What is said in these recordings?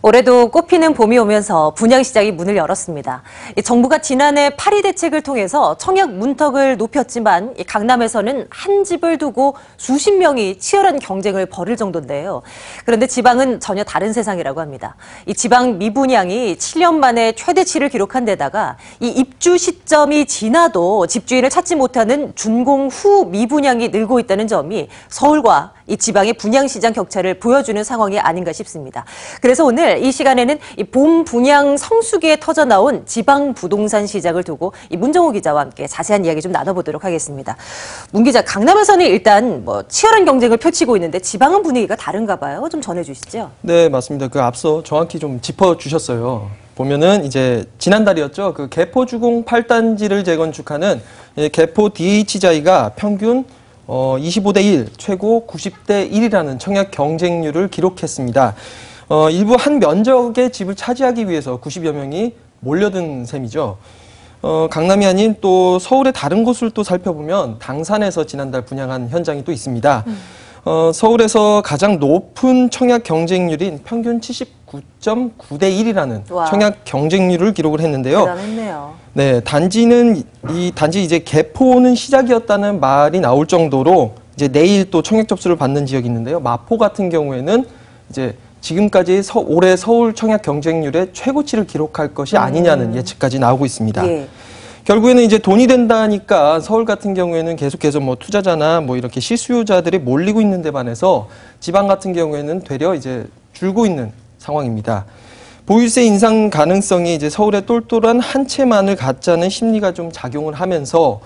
올해도 꽃피는 봄이 오면서 분양시장이 문을 열었습니다. 정부가 지난해 파리 대책을 통해서 청약 문턱을 높였지만 강남에서는 한 집을 두고 수십 명이 치열한 경쟁을 벌일 정도인데요. 그런데 지방은 전혀 다른 세상이라고 합니다. 이 지방 미분양이 7년 만에 최대치를 기록한 데다가 이 입주 시점이 지나도 집주인을 찾지 못하는 준공 후 미분양이 늘고 있다는 점이 서울과 이 지방의 분양시장 격차를 보여주는 상황이 아닌가 싶습니다. 그래서 오늘 이 시간에는 이 봄 분양 성수기에 터져나온 지방 부동산 시장을 두고 이 문정호 기자와 함께 자세한 이야기 좀 나눠보도록 하겠습니다. 문 기자, 강남에서는 일단 치열한 경쟁을 펼치고 있는데 지방은 분위기가 다른가 봐요. 좀 전해주시죠. 네, 맞습니다. 그 앞서 정확히 좀 짚어주셨어요. 보면은 이제 지난달이었죠. 그 개포 주공 8단지를 재건축하는 개포 DH자이가 평균 25대 1, 최고 90대 1이라는 청약 경쟁률을 기록했습니다. 일부 한 면적의 집을 차지하기 위해서 90여 명이 몰려든 셈이죠. 강남이 아닌 또 서울의 다른 곳을 또 살펴보면 당산에서 지난달 분양한 현장이 또 있습니다. 서울에서 가장 높은 청약 경쟁률인 평균 79.9대 1이라는 청약 경쟁률을 기록을 했는데요. 대단했네요. 네, 단지 이제 개포는 시작이었다는 말이 나올 정도로 이제 내일 또 청약 접수를 받는 지역이 있는데요. 마포 같은 경우에는 이제 지금까지 올해 서울 청약 경쟁률의 최고치를 기록할 것이 아니냐는 예측까지 나오고 있습니다. 예. 결국에는 이제 돈이 된다니까 서울 같은 경우에는 계속해서 투자자나 이렇게 실수요자들이 몰리고 있는 데 반해서 지방 같은 경우에는 되려 이제 줄고 있는 상황입니다. 보유세 인상 가능성이 이제 서울에 똘똘한 한 채만을 갖자는 심리가 좀 작용을 하면서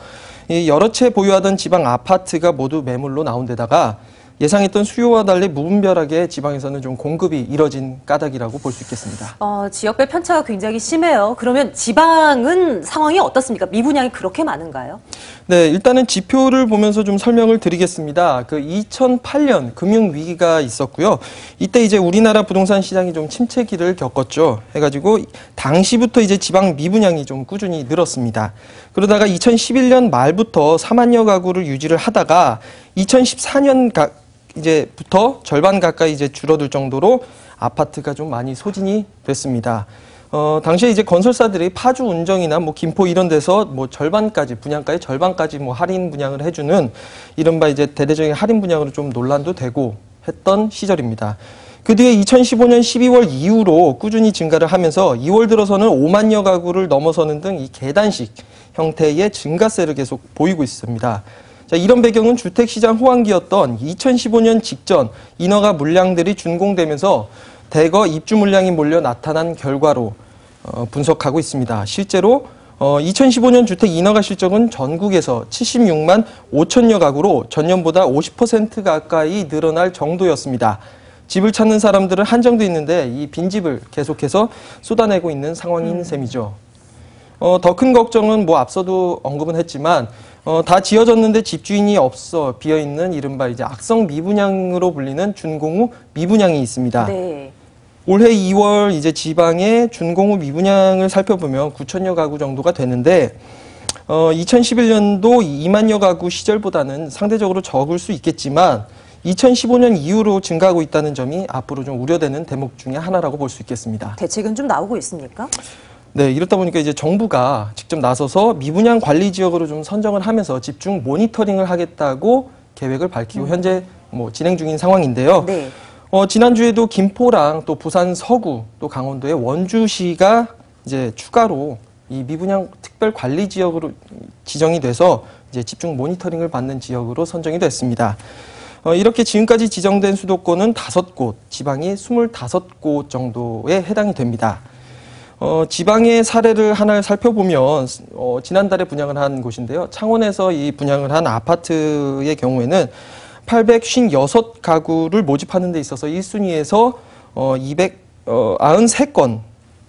여러 채 보유하던 지방 아파트가 모두 매물로 나온 데다가 예상했던 수요와 달리 무분별하게 지방에서는 좀 공급이 이뤄진 까닭이라고 볼 수 있겠습니다. 지역별 편차가 굉장히 심해요. 그러면 지방은 상황이 어떻습니까? 미분양이 그렇게 많은가요? 네, 일단은 지표를 보면서 좀 설명을 드리겠습니다. 그 2008년 금융위기가 있었고요. 이때 이제 우리나라 부동산 시장이 좀 침체기를 겪었죠. 해가지고 당시부터 이제 지방 미분양이 좀 꾸준히 늘었습니다. 그러다가 2011년 말부터 4만여 가구를 유지를 하다가 2014년 이제부터 절반 가까이 이제 줄어들 정도로 아파트가 좀 많이 소진이 됐습니다. 당시에 이제 건설사들이 파주 운정이나 김포 이런 데서 절반까지 분양가의 절반까지 할인 분양을 해주는 이른바 이제 대대적인 할인 분양으로 좀 논란도 되고 했던 시절입니다. 그 뒤에 2015년 12월 이후로 꾸준히 증가를 하면서 2월 들어서는 5만여 가구를 넘어서는 등 이 계단식 형태의 증가세를 계속 보이고 있습니다. 자, 이런 배경은 주택시장 호황기였던 2015년 직전 인허가 물량들이 준공되면서 대거 입주 물량이 몰려 나타난 결과로 분석하고 있습니다. 실제로 2015년 주택 인허가 실적은 전국에서 76만 5천여 가구로 전년보다 50% 가까이 늘어날 정도였습니다. 집을 찾는 사람들은 한정돼 있는데 이 빈집을 계속해서 쏟아내고 있는 상황인 셈이죠. 더 큰 걱정은 앞서도 언급은 했지만 다 지어졌는데 집주인이 없어 비어있는 이른바 이제 악성 미분양으로 불리는 준공 후 미분양이 있습니다. 네. 올해 2월 이제 지방의 준공 후 미분양을 살펴보면 9천여 가구 정도가 되는데 2011년도 2만여 가구 시절보다는 상대적으로 적을 수 있겠지만 2015년 이후로 증가하고 있다는 점이 앞으로 좀 우려되는 대목 중에 하나라고 볼 수 있겠습니다. 대책은 좀 나오고 있습니까? 네, 이렇다 보니까 이제 정부가 직접 나서서 미분양 관리 지역으로 좀 선정을 하면서 집중 모니터링을 하겠다고 계획을 밝히고 현재 진행 중인 상황인데요. 네. 지난주에도 김포랑 또 부산 서구 또 강원도의 원주시가 이제 추가로 이 미분양 특별 관리 지역으로 지정이 돼서 이제 집중 모니터링을 받는 지역으로 선정이 됐습니다. 이렇게 지금까지 지정된 수도권은 5곳, 지방이 25곳 정도에 해당이 됩니다. 지방의 사례를 하나 살펴보면 지난달에 분양을 한 곳인데요. 창원에서 이 분양을 한 아파트의 경우에는 856가구를 모집하는 데 있어서 1순위에서 293건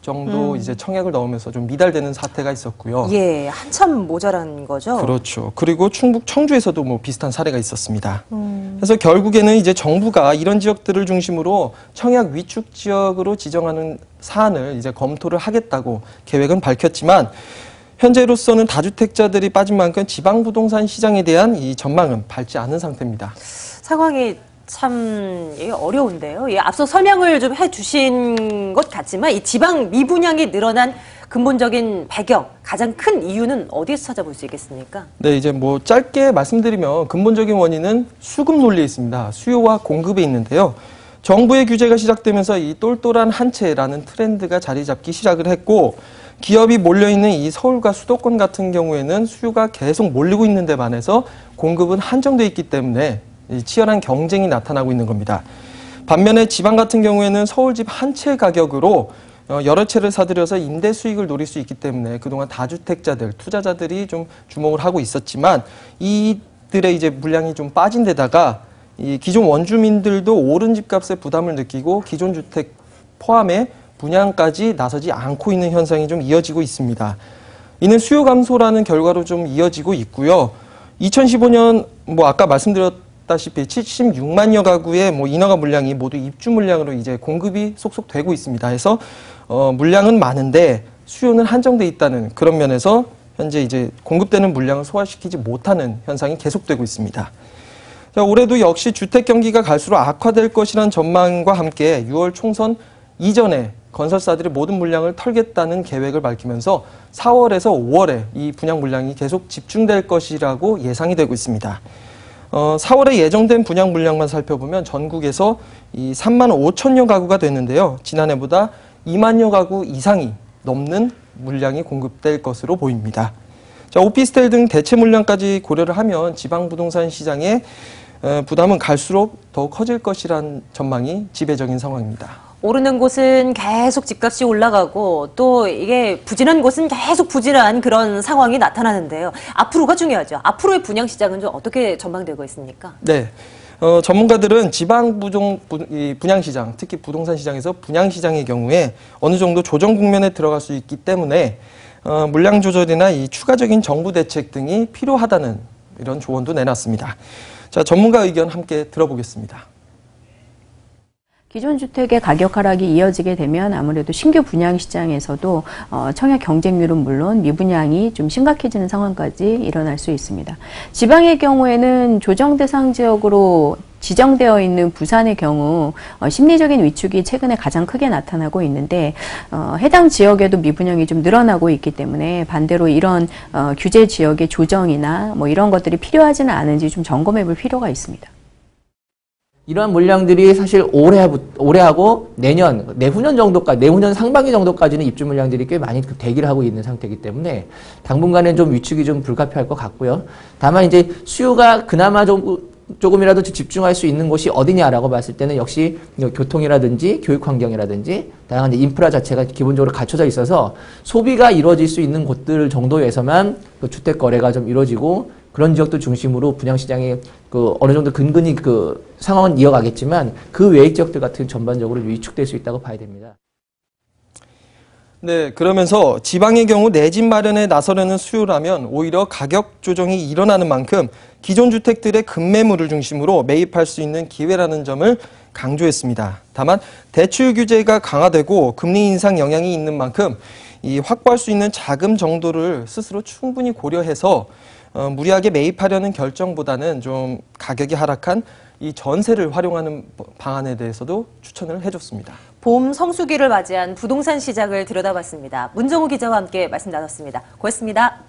정도 이제 청약을 넣으면서 좀 미달되는 사태가 있었고요. 예, 한참 모자란 거죠. 그렇죠. 그리고 충북 청주에서도 비슷한 사례가 있었습니다. 그래서 결국에는 이제 정부가 이런 지역들을 중심으로 청약 위축 지역으로 지정하는 사안을 이제 검토를 하겠다고 계획은 밝혔지만 현재로서는 다주택자들이 빠진 만큼 지방 부동산 시장에 대한 이 전망은 밝지 않은 상태입니다. 상황이 참 어려운데요. 앞서 설명을 좀 해주신 것 같지만 이 지방 미분양이 늘어난 근본적인 배경, 가장 큰 이유는 어디에서 찾아볼 수 있겠습니까? 네, 이제 뭐 짧게 말씀드리면 근본적인 원인은 수급 논리에 있습니다. 수요와 공급에 있는데요. 정부의 규제가 시작되면서 이 똘똘한 한 채라는 트렌드가 자리 잡기 시작을 했고, 기업이 몰려있는 이 서울과 수도권 같은 경우에는 수요가 계속 몰리고 있는 데 반해서 공급은 한정돼 있기 때문에 치열한 경쟁이 나타나고 있는 겁니다. 반면에 지방 같은 경우에는 서울집 한 채 가격으로 여러 채를 사들여서 임대 수익을 노릴 수 있기 때문에 그동안 다주택자들, 투자자들이 좀 주목을 하고 있었지만 이들의 이제 물량이 좀 빠진 데다가 이 기존 원주민들도 오른 집값에 부담을 느끼고 기존 주택 포함해 분양까지 나서지 않고 있는 현상이 좀 이어지고 있습니다. 이는 수요 감소라는 결과로 좀 이어지고 있고요. 2015년 뭐 아까 말씀드렸다시피 76만여 가구의 뭐 인허가 물량이 모두 입주 물량으로 이제 공급이 속속 되고 있습니다. 해서 물량은 많은데 수요는 한정돼 있다는 그런 면에서 현재 이제 공급되는 물량을 소화시키지 못하는 현상이 계속되고 있습니다. 자, 올해도 역시 주택 경기가 갈수록 악화될 것이라는 전망과 함께 6월 총선 이전에 건설사들이 모든 물량을 털겠다는 계획을 밝히면서 4월에서 5월에 이 분양 물량이 계속 집중될 것이라고 예상이 되고 있습니다. 4월에 예정된 분양 물량만 살펴보면 전국에서 이 3만 5천여 가구가 됐는데요. 지난해보다 2만여 가구 이상이 넘는 물량이 공급될 것으로 보입니다. 자, 오피스텔 등 대체 물량까지 고려를 하면 지방 부동산 시장의 부담은 갈수록 더 커질 것이란 전망이 지배적인 상황입니다. 오르는 곳은 계속 집값이 올라가고 또 이게 부진한 곳은 계속 부진한 그런 상황이 나타나는데요. 앞으로가 중요하죠. 앞으로의 분양 시장은 좀 어떻게 전망되고 있습니까? 네. 전문가들은 지방 분양 시장, 특히 부동산 시장에서 분양 시장의 경우에 어느 정도 조정 국면에 들어갈 수 있기 때문에 물량 조절이나 이 추가적인 정부 대책 등이 필요하다는 이런 조언도 내놨습니다. 자, 전문가 의견 함께 들어보겠습니다. 기존 주택의 가격 하락이 이어지게 되면 아무래도 신규 분양 시장에서도 청약 경쟁률은 물론 미분양이 좀 심각해지는 상황까지 일어날 수 있습니다. 지방의 경우에는 조정 대상 지역으로 지정되어 있는 부산의 경우 심리적인 위축이 최근에 가장 크게 나타나고 있는데 해당 지역에도 미분양이 좀 늘어나고 있기 때문에 반대로 이런 규제 지역의 조정이나 뭐 이런 것들이 필요하지는 않은지 좀 점검해 볼 필요가 있습니다. 이러한 물량들이 사실 올해하고 내후년 정도까지, 내후년 상반기 정도까지는 입주 물량들이 꽤 많이 대기를 하고 있는 상태이기 때문에 당분간은 좀 위축이 좀 불가피할 것 같고요. 다만 이제 수요가 그나마 조금이라도 집중할 수 있는 곳이 어디냐라고 봤을 때는 역시 교통이라든지 교육 환경이라든지 다양한 인프라 자체가 기본적으로 갖춰져 있어서 소비가 이루어질 수 있는 곳들 정도에서만 그 주택 거래가 좀 이루어지고 그런 지역도 중심으로 분양시장이 어느 정도 근근히 상황은 이어가겠지만 그 외의 지역들 같은 전반적으로 위축될 수 있다고 봐야 됩니다. 네, 그러면서 지방의 경우 내 집 마련에 나서려는 수요라면 오히려 가격 조정이 일어나는 만큼 기존 주택들의 급매물을 중심으로 매입할 수 있는 기회라는 점을 강조했습니다. 다만 대출 규제가 강화되고 금리 인상 영향이 있는 만큼 이 확보할 수 있는 자금 정도를 스스로 충분히 고려해서 무리하게 매입하려는 결정보다는 좀 가격이 하락한 이 전세를 활용하는 방안에 대해서도 추천을 해줬습니다. 봄 성수기를 맞이한 부동산 시장을 들여다봤습니다. 문정우 기자와 함께 말씀 나눴습니다. 고맙습니다.